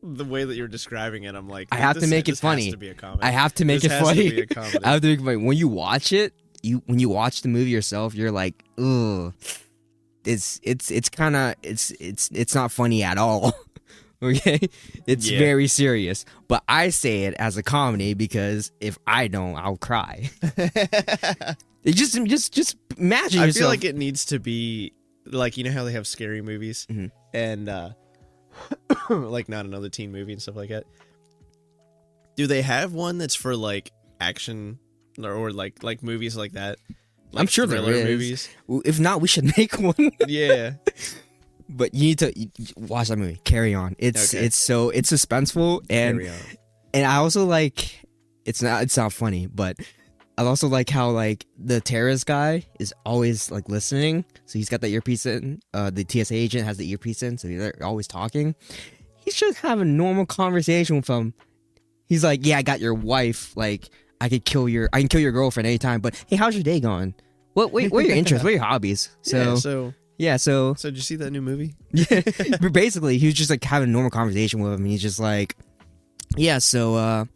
the way that you're describing it, I'm like, I have to make it funny. Has to be a comedy. I have to make This it has to funny. be a comedy. I have to make it funny. When you watch it, when you watch the movie yourself, you're like, ugh. It's kind of it's not funny at all. Okay, it's very serious. But I say it as a comedy because if I don't, I'll cry. It just imagine yourself. I feel like it needs to be like, you know how they have scary movies and like Not Another Teen Movie and stuff like that. Do they have one that's for like action or like movies like that? Like I'm sure there is. Movies? If not, we should make one. Yeah. But you need to watch that movie. Carry On. It's suspenseful and Carry On. And I also like it's not funny, but I also like how like the terrorist guy is always like listening. So he's got the earpiece in. The TSA agent has the earpiece in, so they're always talking. He's just having a normal conversation with him. He's like, "Yeah, I got your wife. Like, I can kill your girlfriend anytime. But hey, how's your day going? What are your interests? What are your hobbies?" So did you see that new movie? Yeah, but basically, he was just like having a normal conversation with him, and he's just like, "Yeah, so I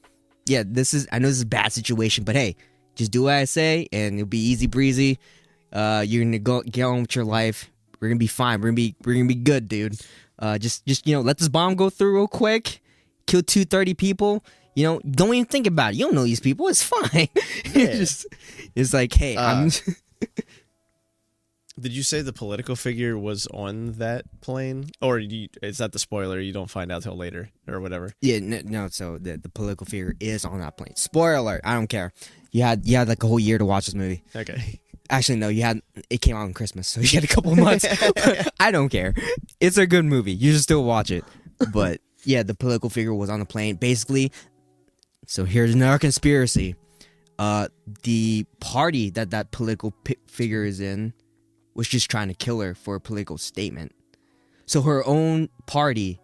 know this is a bad situation, but hey, just do what I say, and it'll be easy breezy. You're gonna get on with your life. We're gonna be fine. We're gonna be good, dude. Just let this bomb go through real quick, kill 230 people." Don't even think about it. You don't know these people. It's fine. Yeah. It's like, hey, I'm. Did you say the political figure was on that plane, or is that the spoiler? You don't find out till later, or whatever. Yeah, no. So the political figure is on that plane. Spoiler alert. I don't care. You had like a whole year to watch this movie. Okay. Actually, no. It came out on Christmas, so you had a couple of months. I don't care. It's a good movie. You should still watch it. But yeah, the political figure was on the plane. Basically. So here's another conspiracy. The party that political figure is in was just trying to kill her for a political statement. So her own party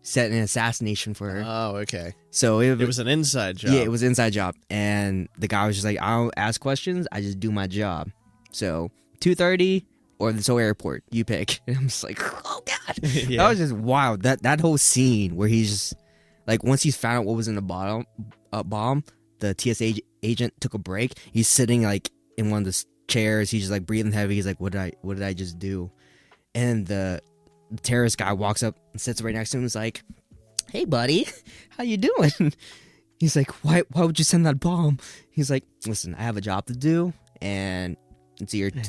set an assassination for her. Oh, okay. So it was an inside job. Yeah, it was an inside job. And the guy was just like, I don't ask questions, I just do my job. So 2:30 or the Seoul airport, you pick. And I'm just like, oh God. Yeah. That was just wild. That whole scene where he's just like, once he found out what was in the bomb, the TSA agent took a break. He's sitting like in one of the chairs. He's just like breathing heavy. He's like, what did I just do? And the terrorist guy walks up and sits right next to him. He's like, hey buddy, how you doing? He's like, why would you send that bomb? He's like, listen, I have a job to do, and it's either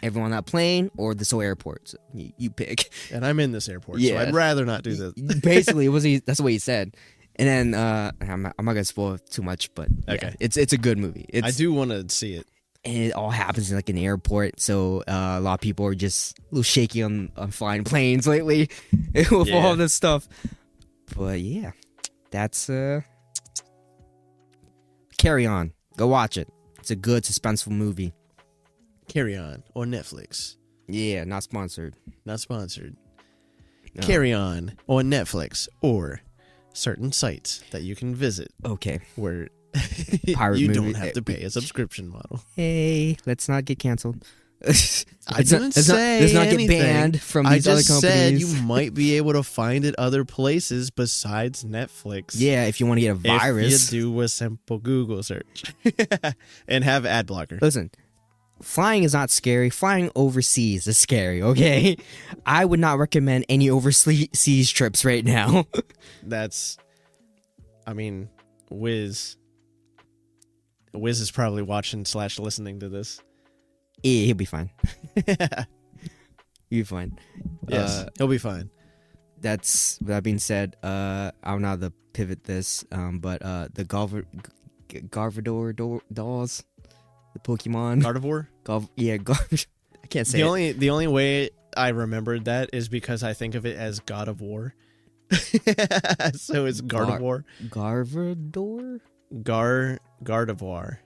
everyone on that plane or the Seoul airport. So you pick. And I'm in this airport, so I'd rather not do this. Basically, that's what he said. And then I'm not gonna spoil too much, but okay, it's a good movie. I do want to see it. And it all happens in like an airport, so a lot of people are just a little shaky on flying planes lately with all this stuff. But yeah, that's Carry On. Go watch it. It's a good suspenseful movie. Carry On Netflix. Yeah, not sponsored. Not sponsored. No. Carry On Netflix or certain sites that you can visit. Okay. Where Pirate you movie. don't have to pay a subscription model. Hey, let's not get canceled. I didn't say let's not anything. Get banned from these other companies. I just said you might be able to find it other places besides Netflix. Yeah, if you want to get a virus. If you do a simple Google search. And have ad blocker. Listen, flying is not scary. Flying overseas is scary, okay? I would not recommend any overseas trips right now. Wiz is probably watching / listening to this. Yeah, he'll be fine. He'll be fine. Yes, he'll be fine. That being said, I don't know how to pivot this, but the Garvador dolls, the Pokemon. Gardevoir? I can't say it. The only way I remembered that is because I think of it as God of War. So it's Gardevoir. Garvador? Gardevoir.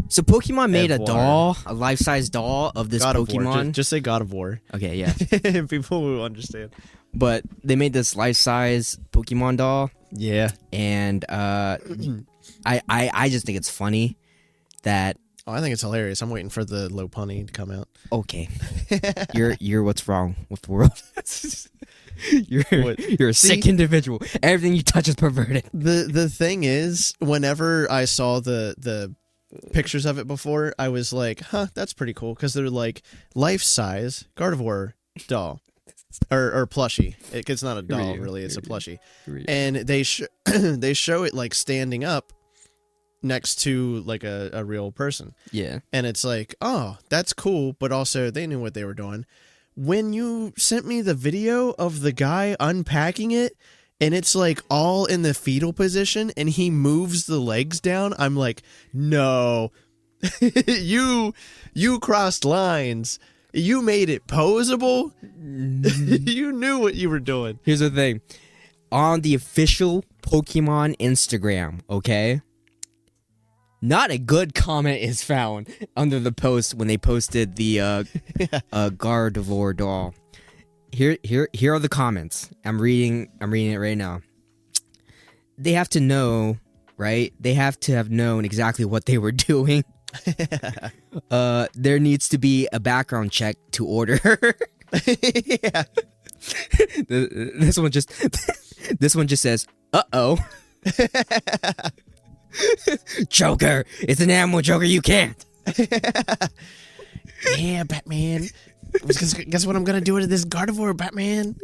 So Pokemon made a doll, a life-size doll of this God Pokemon. Just say God of War. Okay, yeah. People will understand. But they made this life-size Pokemon doll. Yeah. And I just think it's funny that Oh, I think it's hilarious. I'm waiting for the low punny to come out. Okay. You're what's wrong with the world. You're a sick individual. Everything you touch is perverted. The thing is, whenever I saw the pictures of it before, I was like, huh, that's pretty cool, because they're like life-size Gardevoir doll. Or plushie. It's not a doll, really. It's a plushie. And they they show it like standing up next to like a real person. Yeah. And it's like, oh, that's cool, but also they knew what they were doing. When you sent me the video of the guy unpacking it, and it's like all in the fetal position, and he moves the legs down, I'm like, no. you crossed lines. You made it posable. You knew what you were doing. Here's the thing. On the official Pokemon Instagram, okay? Not a good comment is found under the post when they posted the Gardevoir doll. Here are the comments. I'm reading it right now. They have to know, right? They have to have known exactly what they were doing. There needs to be a background check to order. Yeah. This one just says, "Uh-oh." Joker, it's an animal, Joker, you can't. Yeah, Batman. Guess what I'm gonna do to this Gardevoir, Batman?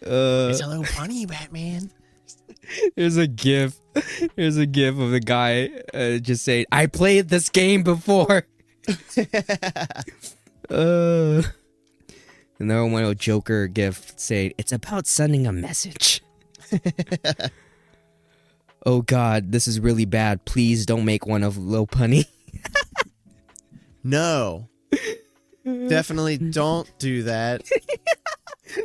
It's a little funny, Batman. Here's a gif of the guy just saying, "I played this game before." Another one, a Joker gif saying, "It's about sending a message." Oh God, this is really bad. Please don't make one of Lopunny. No. Definitely don't do that.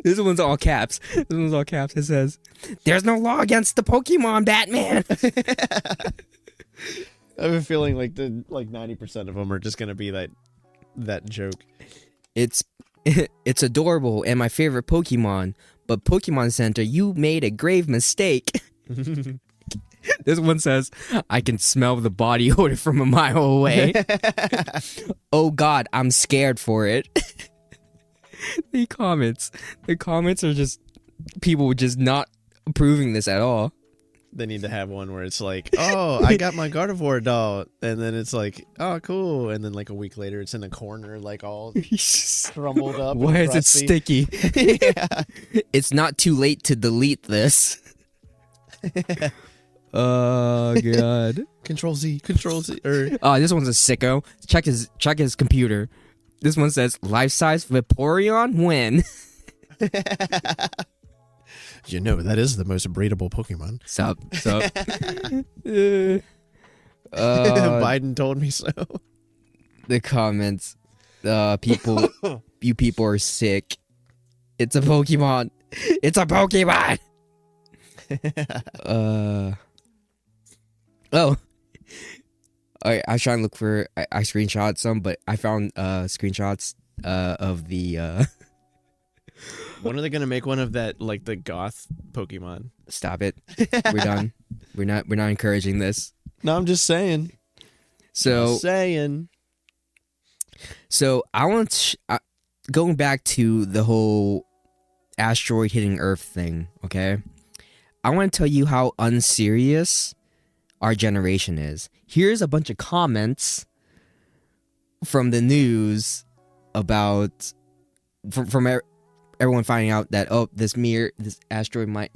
This one's all caps. It says, "There's no law against the Pokemon, Batman." I have a feeling like 90% of them are just gonna be that joke. It's adorable and my favorite Pokemon, but Pokemon Center, you made a grave mistake. This one says, "I can smell the body odor from a mile away." Oh God, I'm scared for it. The comments are just people just not approving this at all. They need to have one where it's like, oh, I got my Gardevoir doll, and then it's like, oh, cool, and then like a week later, it's in a corner, like all crumbled up. Why is it sticky? Yeah. It's not too late to delete this. Oh God. Control Z. Or This one's a sicko. Check his computer. This one says, "Life-size Vaporeon win." You know, that is the most breedable Pokemon. Sup. Biden told me so. The comments. You people are sick. It's a Pokemon. It's a Pokemon. Oh. I was trying to look for. I screenshot some, but I found screenshots of the. When are they gonna make one of that, like the goth Pokemon? Stop it. We're done. We're not encouraging this. No, I'm just saying. So I want going back to the whole asteroid hitting Earth thing. Okay, I want to tell you how unserious our generation is. Here's a bunch of comments from the news about from everyone finding out that, oh, this asteroid might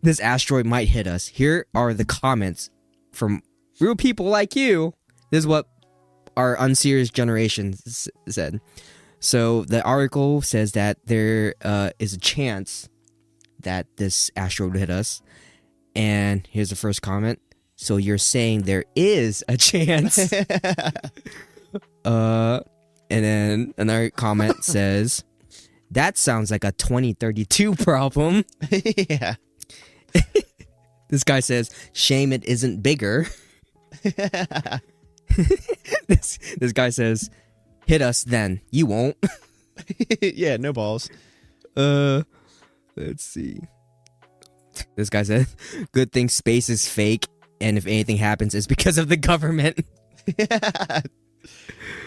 this asteroid might hit us. Here are the comments from real people like you. This is what our unserious generation said. So the article says that there is a chance that this asteroid will hit us. And here's the first comment. So you're saying there is a chance. And then another comment says, "That sounds like a 2032 problem." Yeah. This guy says, "Shame it isn't bigger." This guy says, "Hit us then. You won't." Yeah, no balls. Let's see. This guy said, "Good thing space is fake." and if anything happens, it's because of the government. Yeah.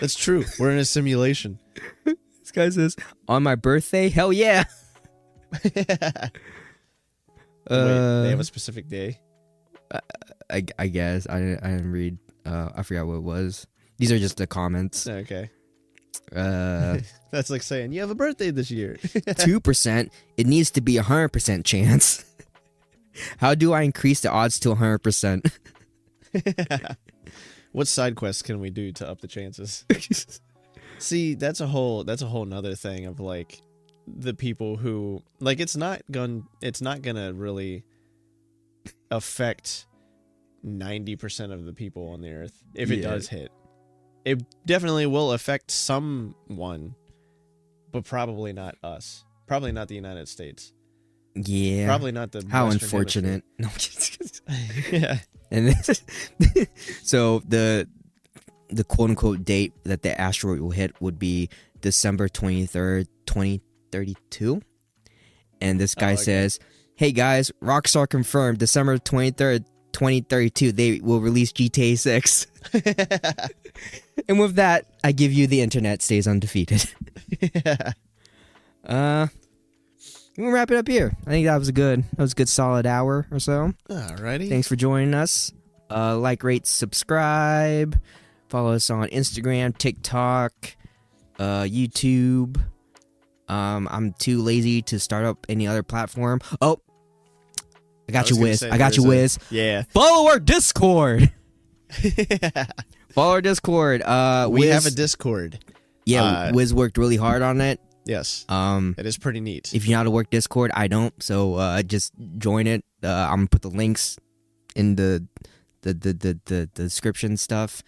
That's true. We're in a simulation. This guy says, on my birthday? Hell yeah. Wait, they have a specific day? I guess. I didn't read. I forgot what it was. These are just the comments. Okay. That's like saying, you have a birthday this year. 2%. It needs to be 100% chance. How do I increase the odds to 100%? What side quests can we do to up the chances? See, that's a whole nother thing of like the people who like it's not gonna really affect 90% of the people on the earth if it does hit. It definitely will affect someone, but probably not us. Probably not the United States. Yeah. Probably not the How Western unfortunate. Yeah. And so the quote unquote date that the asteroid will hit would be December 23rd, 2032. And this guy says, "Hey guys, Rockstar confirmed December 23rd, 2032 they will release GTA 6." And with that, I give you the internet stays undefeated. Yeah. We'll wrap it up here. I think that was a good solid hour or so. Alrighty. Thanks for joining us. Like, rate, subscribe. Follow us on Instagram, TikTok, YouTube. I'm too lazy to start up any other platform. Oh, I got you, Wiz. Yeah. Follow our Discord. Follow our Discord. We have a Discord. Yeah, Wiz worked really hard on it. Yes. It is pretty neat. If you know how to work Discord, I don't. So just join it. I'm gonna put the links in the description stuff.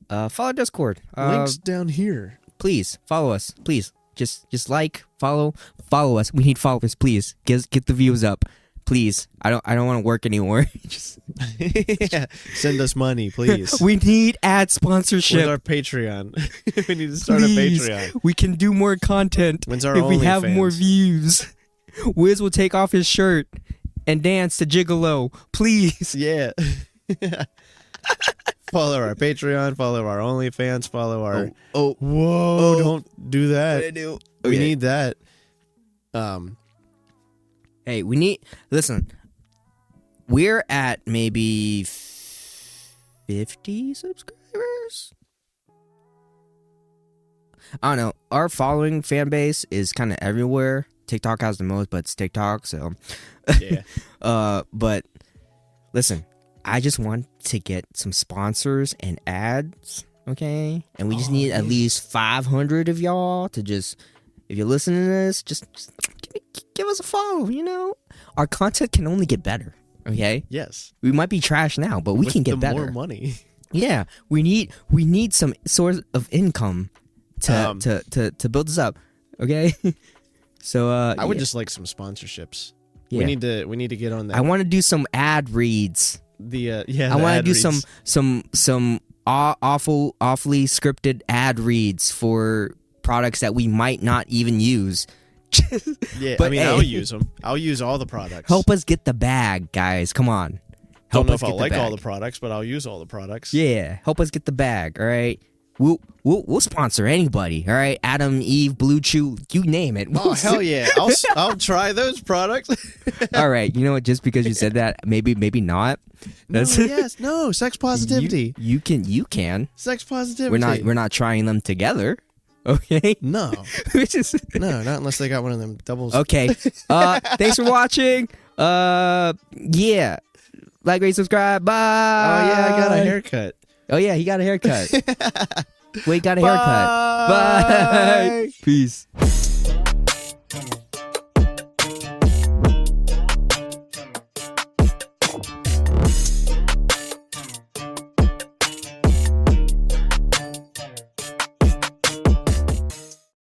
Follow Discord. Links down here. Please follow us. Please just like, follow us. We need followers. Please get the views up. Please. I don't want to work anymore. Just yeah. Send us money, please. We need ad sponsorship. With our Patreon. We need to start a Patreon. We can do more content When's our if we have OnlyFans? more views. Wiz will take off his shirt and dance to Gigolo. Please. Yeah. Follow our Patreon, follow our OnlyFans, follow our whoa, don't do that. What I do? We need that. Hey, listen, we're at maybe 50 subscribers? I don't know. Our following fan base is kind of everywhere. TikTok has the most, but it's TikTok, so. Yeah. But listen, I just want to get some sponsors and ads, okay? And we just need at least 500 of y'all to just, if you're listening to this, just give us a follow, you know? Our content can only get better, okay? Yes. We might be trash now, but we can get better. More money. Yeah, we need some source of income to build this up, okay? So I would just like some sponsorships. Yeah. We need to get on that. I want to do some ad reads. I want to do some awfully scripted ad reads for products that we might not even use. Yeah, but I mean, hey, I'll use them. I'll use all the products. Help us get the bag, guys. Come on. Don't know if I'll like all the products, but I'll use all the products. Yeah, help us get the bag. All right. We'll sponsor anybody. All right, Adam, Eve, Blue Chew, you name it. Oh hell yeah! I'll try those products. All right, you know what? Just because you said that, maybe not. No, sex positivity. You can. Sex positivity. We're not trying them together. Okay. No. No, not unless they got one of them doubles. Okay. Thanks for watching. Yeah. Like, rate, subscribe. Bye. Oh yeah, I got a haircut. Oh yeah, he got a haircut. Wait, got a haircut. Bye. Peace.